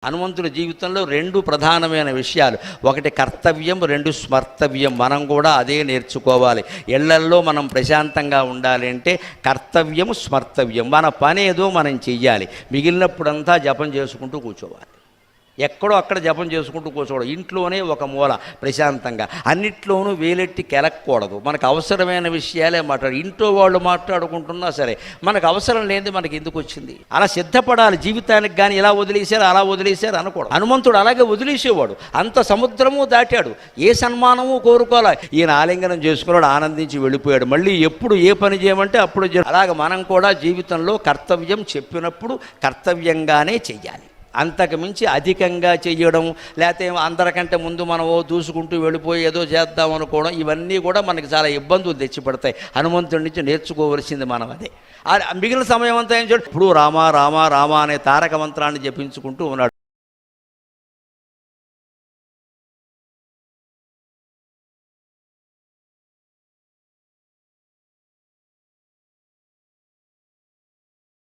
హనుమంతుడి జీవితంలో రెండు ప్రధానమైన విషయాలు, ఒకటి కర్తవ్యం, రెండు స్మర్తవ్యం. మనం కూడా అదే నేర్చుకోవాలి. ఇళ్లల్లో మనం ప్రశాంతంగా ఉండాలి అంటే కర్తవ్యం, స్మర్తవ్యం. మన పని ఏదో మనం చెయ్యాలి, మిగిలినప్పుడంతా జపం చేసుకుంటూ కూర్చోవాలి. ఎక్కడో అక్కడ జపం చేసుకుంటూ కూర్చోవడం, ఇంట్లోనే ఒక మూల ప్రశాంతంగా, అన్నిట్లోనూ వేలెట్టి కెలక్కూడదు. మనకు అవసరమైన విషయాలే ఇంట్లో వాళ్ళు మాట్లాడుకుంటున్నా సరే మనకు అవసరం లేనిది మనకి ఎందుకు వచ్చింది, అలా సిద్ధపడాలి జీవితానికి. కానీ ఇలా వదిలేశారు అలా వదిలేశారు అనకూడదు. హనుమంతుడు అలాగే వదిలేసేవాడు, అంత సముద్రము దాటాడు, ఏ సన్మానము కోరుకోలే. ఈయన ఆలింగనం చేసుకున్నాడు, ఆనందించి వెళ్ళిపోయాడు. మళ్ళీ ఎప్పుడు ఏ పని చేయమంటే అప్పుడు అలాగ మనం కూడా జీవితంలో కర్తవ్యం చెప్పినప్పుడు కర్తవ్యంగానే చెయ్యాలి. అంతకు మించి అధికంగా చెయ్యడం, లేకపోతే అందరికంటే ముందు మనం దూసుకుంటూ వెళ్ళిపోయి ఏదో చేద్దాం అనుకోవడం, ఇవన్నీ కూడా మనకి చాలా ఇబ్బందులు తెచ్చిపడతాయి. హనుమంతుడి నుంచి నేర్చుకోవలసింది మనం అదే. మిగిలిన సమయం అంతా ఏం చూడండి, ఇప్పుడు రామ రామ రామ అనే తారక మంత్రాన్ని జపించుకుంటూ ఉన్నాడు.